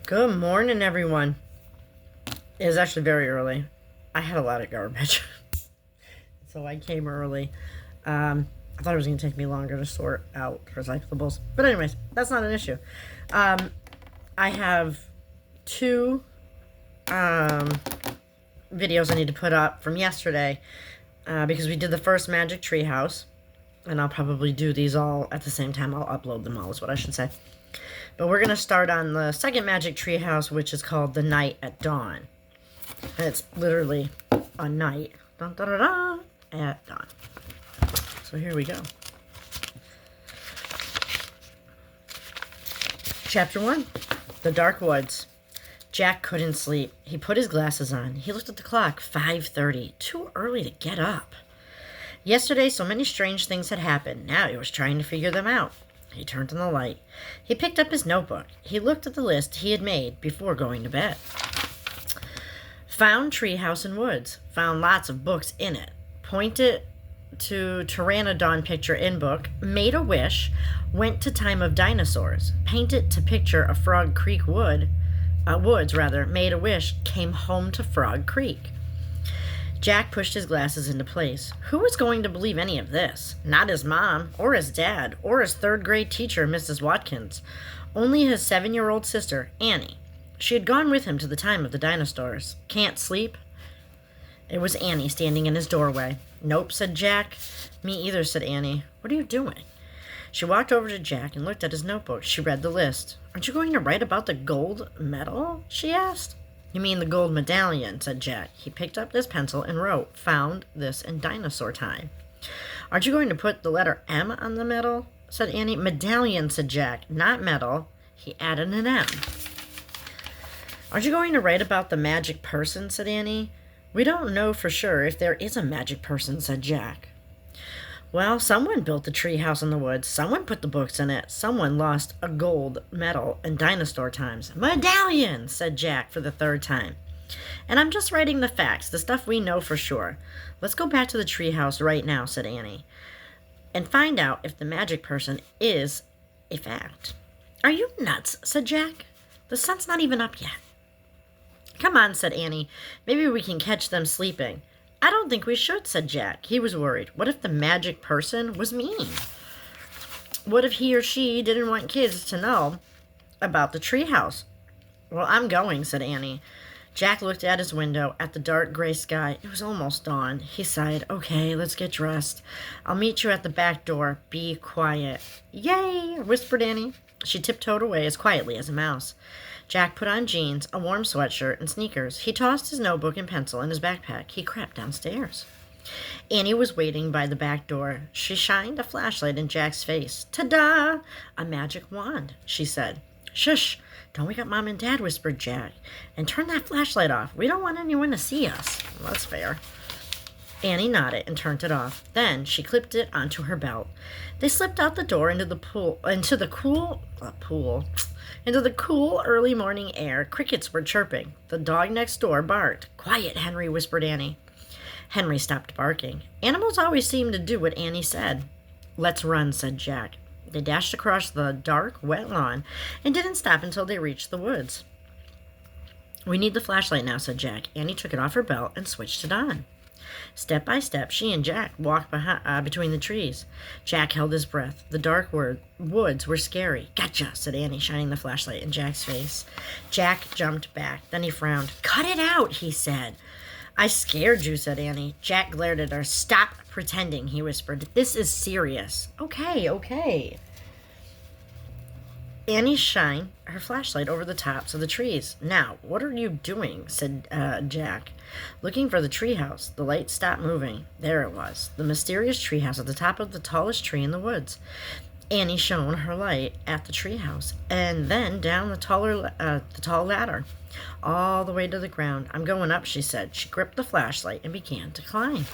Good morning, everyone. It was actually very early. I had a lot of garbage, so I came early. I thought it was going to take me longer to sort out recyclables. But anyways, that's not an issue. I have two videos I need to put up from yesterday because we did the first Magic Treehouse. And I'll probably do these all at the same time. I'll upload them all is what I should say. But we're going to start on the second Magic Treehouse, which is called The Night at Dawn. And it's literally a night dun, dun, dun, dun, at dawn. So here we go. Chapter 1, The Dark Woods. Jack couldn't sleep. He put his glasses on. He looked at the clock, 5:30. Too early to get up. Yesterday, so many strange things had happened. Now he was trying to figure them out. He turned on the light. He picked up his notebook. He looked at the list he had made before going to bed. Found treehouse and woods. Found lots of books in it. Pointed to Pteranodon picture in book. Made a wish. Went to time of dinosaurs. Painted to picture a Frog Creek woods. Made a wish. Came home to Frog Creek. Jack pushed his glasses into place. Who was going to believe any of this? Not his mom, or his dad, or his third-grade teacher, Mrs. Watkins. Only his 7-year-old sister, Annie. She had gone with him to the time of the dinosaurs. Can't sleep? It was Annie standing in his doorway. Nope, said Jack. Me either, said Annie. What are you doing? She walked over to Jack and looked at his notebook. She read the list. Aren't you going to write about the gold medal? She asked. You mean the gold medallion, said Jack. He picked up his pencil and wrote, found this in dinosaur time. Aren't you going to put the letter M on the medal? Said Annie. Medallion, said Jack, not medal. He added an M. Aren't you going to write about the magic person, said Annie. We don't know for sure if there is a magic person, said Jack. Well, someone built the treehouse in the woods. Someone put the books in it. Someone lost a gold medal in dinosaur times. Medallion, said Jack for the third time. And I'm just writing the facts, the stuff we know for sure. Let's go back to the treehouse right now, said Annie, and find out if the magic person is a fact. Are you nuts, said Jack. The sun's not even up yet. Come on, said Annie. Maybe we can catch them sleeping. I don't think we should, said Jack. He was worried. What if the magic person was mean? What if he or she didn't want kids to know about the treehouse? Well, I'm going, said Annie. Jack looked at his window, at the dark gray sky. It was almost dawn. He sighed. Okay, let's get dressed. I'll meet you at the back door. Be quiet. Yay, whispered Annie. She tiptoed away as quietly as a mouse. Jack put on jeans, a warm sweatshirt, and sneakers. He tossed his notebook and pencil in his backpack. He crept downstairs. Annie was waiting by the back door. She shined a flashlight in Jack's face. Ta-da! A magic wand, she said. Shush! Don't wake up Mom and Dad, whispered Jack. And turn that flashlight off. We don't want anyone to see us. Well, that's fair. Annie nodded and turned it off. Then she clipped it onto her belt. They slipped out the door into the cool early morning air. Crickets were chirping. The dog next door barked. Quiet, Henry, whispered Annie. Henry stopped barking. Animals always seemed to do what Annie said. Let's run, said Jack. They dashed across the dark, wet lawn and didn't stop until they reached the woods. We need the flashlight now, said Jack. Annie took it off her belt and switched it on. Step by step, she and Jack walked between the trees. Jack held his breath. The dark woods were scary. Gotcha, said Annie, shining the flashlight in Jack's face. Jack jumped back. Then he frowned. Cut it out, he said. I scared you, said Annie. Jack glared at her. Stop pretending, he whispered. This is serious. Okay. Annie shined her flashlight over the tops of the trees. Now, what are you doing? Said Jack. Looking for the treehouse. The light stopped moving. There it was, the mysterious treehouse at the top of the tallest tree in the woods. Annie shone her light at the treehouse and then down the tall ladder, all the way to the ground. I'm going up, she said. She gripped the flashlight and began to climb.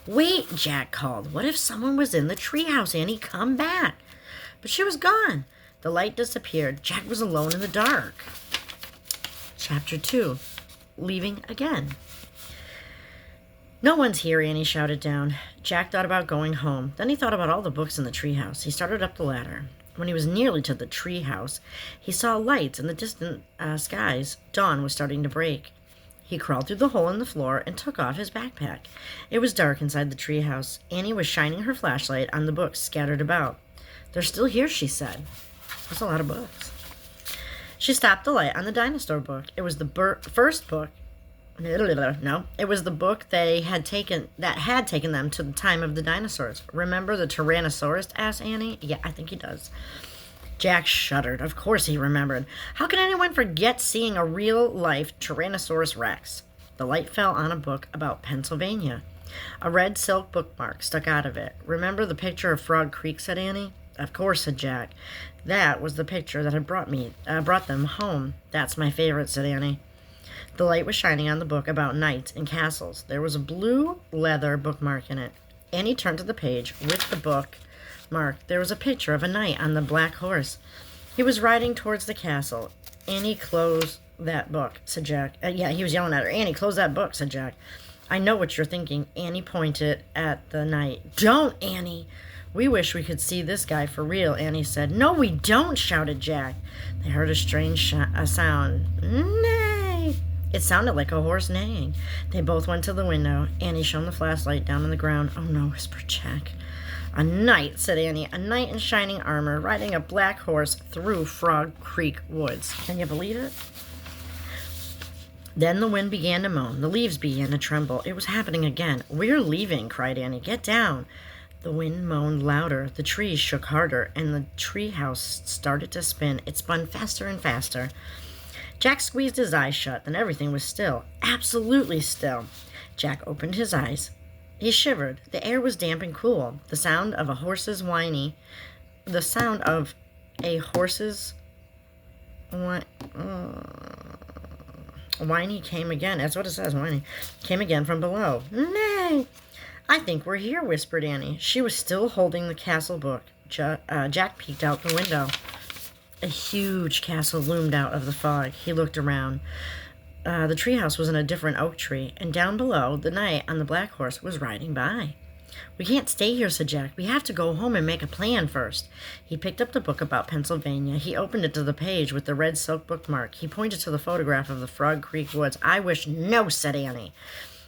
Wait, Jack called. What if someone was in the treehouse? Annie, come back. But she was gone. The light disappeared. Jack was alone in the dark. Chapter 2. Leaving again. No one's here, Annie shouted down. Jack thought about going home. Then he thought about all the books in the treehouse. He started up the ladder. When he was nearly to the tree house, he saw lights in the distant skies. Dawn was starting to break. He crawled through the hole in the floor and took off his backpack. It was dark inside the tree house. Annie was shining her flashlight on the books scattered about. "They're still here," she said. That's a lot of books. She stopped the light on the dinosaur book. It was the first book. No, it was the book that had taken them to the time of the dinosaurs. "Remember the Tyrannosaurus?" asked Annie. "Yeah, I think he does." Jack shuddered. Of course he remembered. How could anyone forget seeing a real-life Tyrannosaurus Rex? The light fell on a book about Pennsylvania. A red silk bookmark stuck out of it. "Remember the picture of Frog Creek?" said Annie. "Of course," said Jack. "That was the picture that had brought them home." "That's my favorite," said Annie. The light was shining on the book about knights and castles. There was a blue leather bookmark in it. Annie turned to the page with the bookmark. There was a picture of a knight on the black horse. He was riding towards the castle. "Annie, close that book," said Jack. Yeah, he was yelling at her. "Annie, close that book," said Jack. "I know what you're thinking." Annie pointed at the knight. "Don't, Annie." "We wish we could see this guy for real," Annie said. "No, we don't," shouted Jack. They heard a strange sound. "Nay!" It sounded like a horse neighing. They both went to the window. Annie shone the flashlight down on the ground. "Oh no," whispered Jack. "A knight," said Annie. "A knight in shining armor, riding a black horse through Frog Creek woods." Can you believe it? Then the wind began to moan. The leaves began to tremble. It was happening again. "We're leaving," cried Annie. "Get down." The wind moaned louder. The trees shook harder, and the tree house started to spin. It spun faster and faster. Jack squeezed his eyes shut, then everything was still. Absolutely still. Jack opened his eyes. He shivered. The air was damp and cool. The sound of a horse's whining came again. That's what it says, whining. Came again from below. "Nay!" "I think we're here," whispered Annie. She was still holding the castle book. Jack peeked out the window. A huge castle loomed out of the fog. He looked around. The treehouse was in a different oak tree, and down below, the knight on the black horse was riding by. "We can't stay here," said Jack. "We have to go home and make a plan first." He picked up the book about Pennsylvania. He opened it to the page with the red silk bookmark. He pointed to the photograph of the Frog Creek woods. "I wish—" "No," said Annie.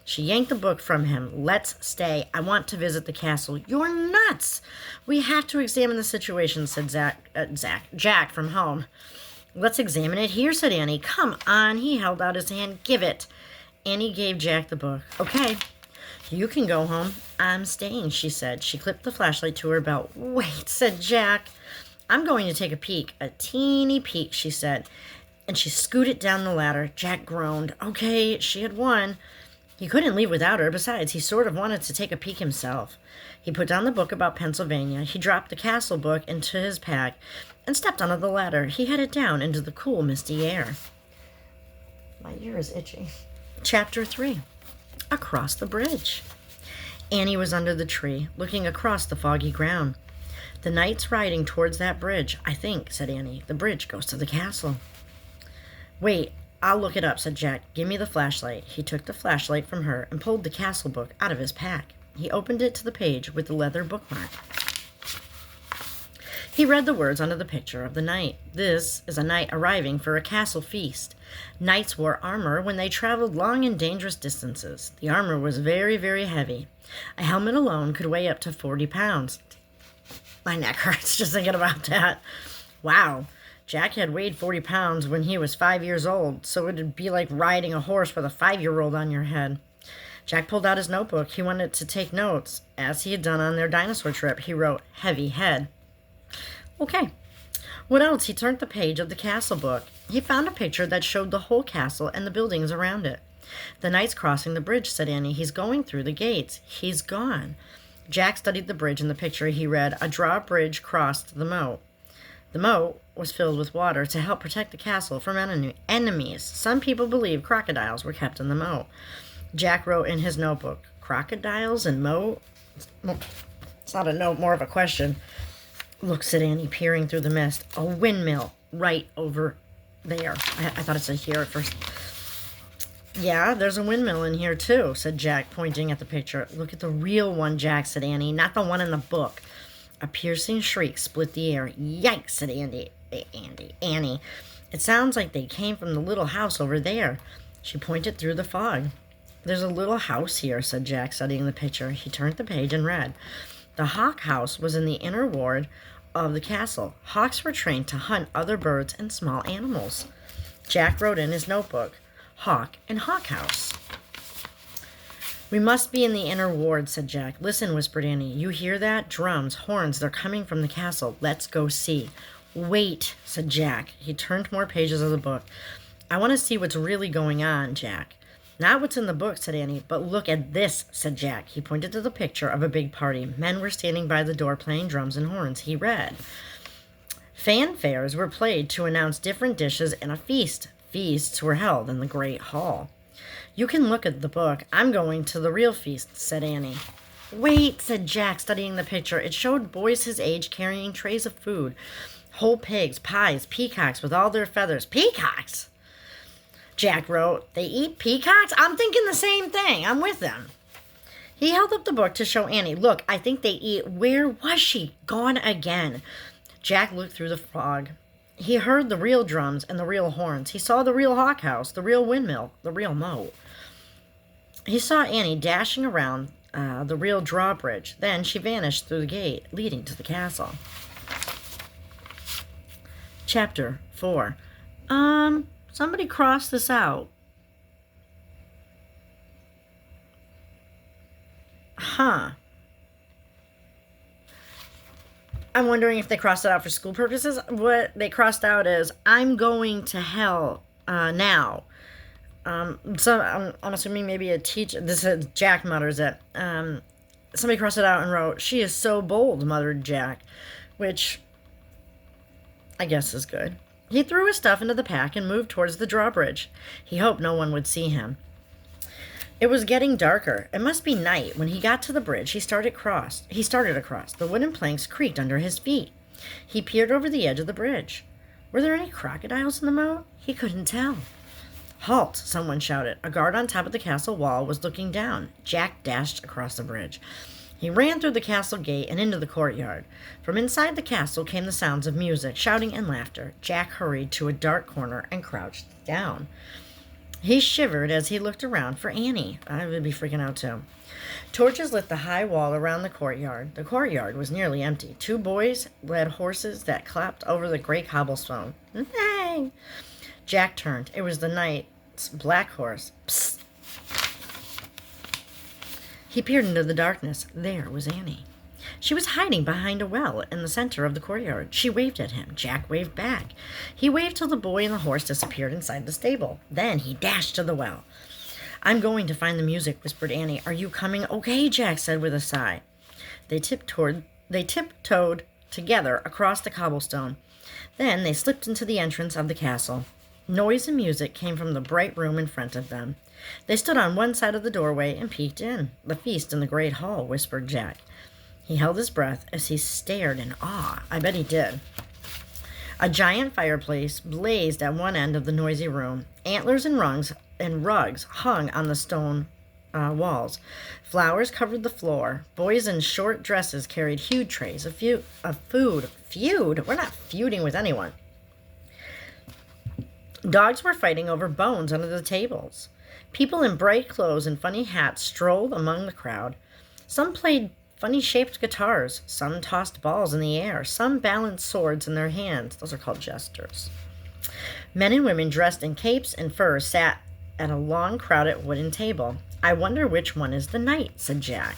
She yanked the book from him. "Let's stay. I want to visit the castle." "You're nuts." "We have to examine the situation," said Jack from home. "Let's examine it here," said Annie. "Come on." He held out his hand. "Give it." Annie gave Jack the book. "Okay, you can go home." "I'm staying," she said. She clipped the flashlight to her belt. "Wait," said Jack. "I'm going to take a peek." "A teeny peek," she said. And she scooted down the ladder. Jack groaned. Okay, she had won. He couldn't leave without her. Besides, he sort of wanted to take a peek himself. He put down the book about Pennsylvania. He dropped the castle book into his pack and stepped onto the ladder. He headed down into the cool, misty air. My ear is itchy. Chapter 3. Across the bridge. Annie was under the tree, looking across the foggy ground. "The knight's riding towards that bridge, I think," said Annie. "The bridge goes to the castle." "Wait, I'll look it up," said Jack. "Give me the flashlight." He took the flashlight from her and pulled the castle book out of his pack. He opened it to the page with the leather bookmark. He read the words under the picture of the knight. "This is a knight arriving for a castle feast. Knights wore armor when they traveled long and dangerous distances. The armor was very, very heavy. A helmet alone could weigh up to 40 pounds. My neck hurts just thinking about that. Wow. Jack had weighed 40 pounds when he was 5 years old, so it'd be like riding a horse with a 5-year-old on your head. Jack pulled out his notebook. He wanted to take notes. As he had done on their dinosaur trip, he wrote, "Heavy head." Okay. What else? He turned the page of the castle book. He found a picture that showed the whole castle and the buildings around it. "The knight's crossing the bridge," said Annie. "He's going through the gates. He's gone." Jack studied the bridge in the picture. He read, "A drawbridge crossed the moat." The moat was filled with water to help protect the castle from enemies. Some people believe crocodiles were kept in the moat. Jack wrote in his notebook, "Crocodiles and moat?" It's not a note, more of a question. "Look," said Annie, peering through the mist. "A windmill right over there." I thought it said here at first. "Yeah, there's a windmill in here too," said Jack, pointing at the picture. "Look at the real one, Jack," said Annie, "not the one in the book." A piercing shriek split the air. Yikes, said Annie. It sounds like they came from the little house over there. She pointed through the fog. There's a little house here, said Jack, studying the picture. He turned the page and read. The hawk house was in the inner ward of the castle. Hawks were trained to hunt other birds and small animals. Jack wrote in his notebook, Hawk and Hawk House. We must be in the inner ward, said Jack. Listen, whispered Annie. You hear that? Drums, horns, they're coming from the castle. Let's go see. Wait, said Jack. He turned more pages of the book. I want to see what's really going on, Jack. Not what's in the book, said Annie, but look at this, said Jack. He pointed to the picture of a big party. Men were standing by the door playing drums and horns. He read, fanfares were played to announce different dishes and a feast. Feasts were held in the great hall. You can look at the book. I'm going to the real feast, said Annie. Wait, said Jack, studying the picture. It showed boys his age carrying trays of food. Whole pigs, pies, peacocks with all their feathers. Peacocks? Jack wrote, they eat peacocks? I'm thinking the same thing. I'm with them. He held up the book to show Annie. Look, I think they eat. Where was she? Gone again. Jack looked through the fog. He heard the real drums and the real horns. He saw the real hawk house, the real windmill, the real moat. He saw Annie dashing around the real drawbridge. Then she vanished through the gate leading to the castle. Chapter 4. Somebody cross this out. Huh. I'm wondering if they crossed it out for school purposes. What they crossed out is, I'm going to hell now. So I'm assuming maybe a teacher, this is Jack mutters it. Somebody crossed it out and wrote, she is so bold, muttered Jack, which I guess is good. He threw his stuff into the pack and moved towards the drawbridge. He hoped no one would see him. It was getting darker. It must be night. When he got to the bridge, he started across. The wooden planks creaked under his feet. He peered over the edge of the bridge. Were there any crocodiles in the moat? He couldn't tell. Halt, someone shouted. A guard on top of the castle wall was looking down. Jack dashed across the bridge. He ran through the castle gate and into the courtyard. From inside the castle came the sounds of music, shouting, and laughter. Jack hurried to a dark corner and crouched down. He shivered as he looked around for Annie. I would be freaking out too. Torches lit the high wall around the courtyard. The courtyard was nearly empty. 2 boys led horses that clapped over the gray cobblestone. Hey! Jack turned. It was the knight's black horse. Psst! He peered into the darkness. There was Annie. She was hiding behind a well in the center of the courtyard. She waved at him. Jack waved back. He waved till the boy and the horse disappeared inside the stable. Then he dashed to the well. I'm going to find the music, whispered Annie. Are you coming? Okay, Jack said with a sigh. They tiptoed together across the cobblestone. Then they slipped into the entrance of the castle. Noise and music came from the bright room in front of them. They stood on one side of the doorway and peeked in. The feast in the great hall, whispered Jack. He held his breath as he stared in awe. I bet he did. A giant fireplace blazed at one end of the noisy room. Antlers and rugs hung on the stone walls. Flowers covered the floor. Boys in short dresses carried huge trays of food. Feud? We're not feuding with anyone. Dogs were fighting over bones under the tables. People in bright clothes and funny hats strolled among the crowd. Some played funny-shaped guitars. Some tossed balls in the air. Some balanced swords in their hands. Those are called jesters. Men and women dressed in capes and furs sat at a long, crowded wooden table. I wonder which one is the knight, said Jack.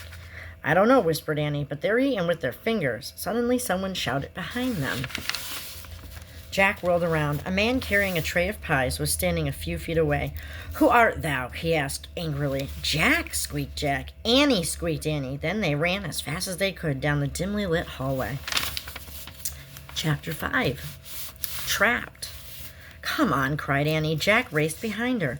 I don't know, whispered Annie, but they're eating with their fingers. Suddenly someone shouted behind them. Jack whirled around. A man carrying a tray of pies was standing a few feet away. Who art thou? He asked angrily. Jack, squeaked Jack. Annie, squeaked Annie. Then they ran as fast as they could down the dimly lit hallway. Chapter 5. Trapped. Come on, cried Annie. Jack raced behind her.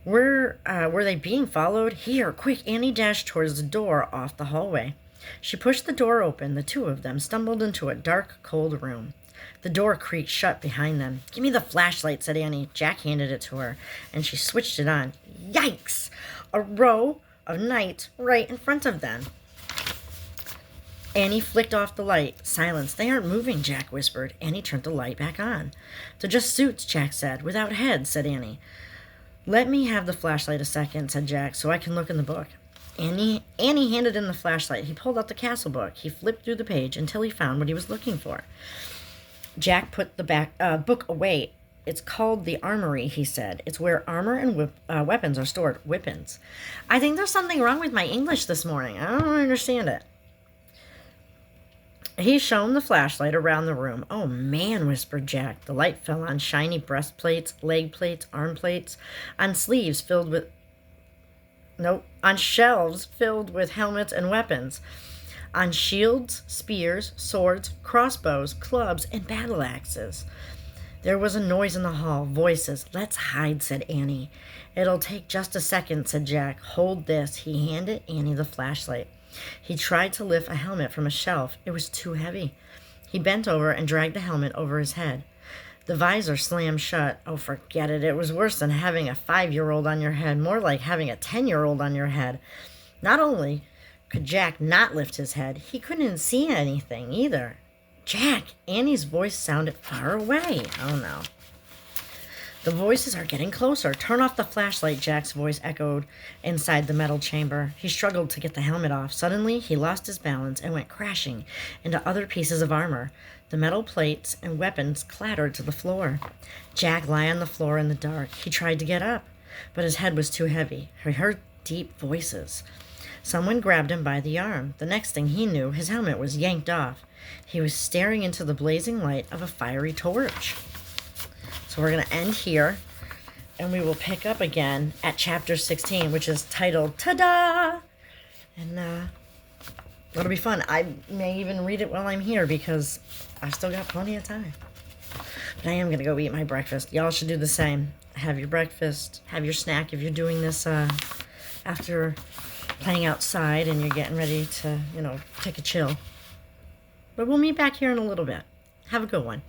Were they being followed? Here, quick! Annie dashed towards the door off the hallway. She pushed the door open. The two of them stumbled into a dark, cold room. The door creaked shut behind them. Give me the flashlight, said Annie. Jack handed it to her, and she switched it on. Yikes! A row of knights right in front of them. Annie flicked off the light. Silence. They aren't moving, Jack whispered. Annie turned the light back on. They're just suits, Jack said. Without heads, said Annie. Let me have the flashlight a second, said Jack, so I can look in the book. Annie handed him the flashlight. He pulled out the castle book. He flipped through the page until he found what he was looking for. Jack put the book away. It's called the Armory, he said. It's where armor and weapons are stored. Weapons. I think there's something wrong with my English this morning. I don't understand it. He shone the flashlight around the room. Oh, man, whispered Jack. The light fell on shiny breastplates, leg plates, arm plates, on sleeves filled with... on shelves filled with helmets and weapons, on shields, spears, swords, crossbows, clubs, and battle axes. There was a noise in the hall. Voices. Let's hide, said Annie. It'll take just a second, said Jack. Hold this. He handed Annie the flashlight. He tried to lift a helmet from a shelf. It was too heavy. He bent over and dragged the helmet over his head. The visor slammed shut. Oh, forget it. It was worse than having a 5-year-old on your head, more like having a 10-year-old on your head. Not only could Jack not lift his head, he couldn't see anything either. Jack! Annie's voice sounded far away. Oh, no. The voices are getting closer. Turn off the flashlight, Jack's voice echoed inside the metal chamber. He struggled to get the helmet off. Suddenly, he lost his balance and went crashing into other pieces of armor. The metal plates and weapons clattered to the floor. Jack lay on the floor in the dark. He tried to get up, but his head was too heavy. He heard deep voices. Someone grabbed him by the arm. The next thing he knew, his helmet was yanked off. He was staring into the blazing light of a fiery torch. So we're going to end here, and we will pick up again at chapter 16, which is titled Ta-da! And it'll be fun. I may even read it while I'm here because I've still got plenty of time. But I am going to go eat my breakfast. Y'all should do the same. Have your breakfast. Have your snack if you're doing this after playing outside and you're getting ready to, take a chill. But we'll meet back here in a little bit. Have a good one.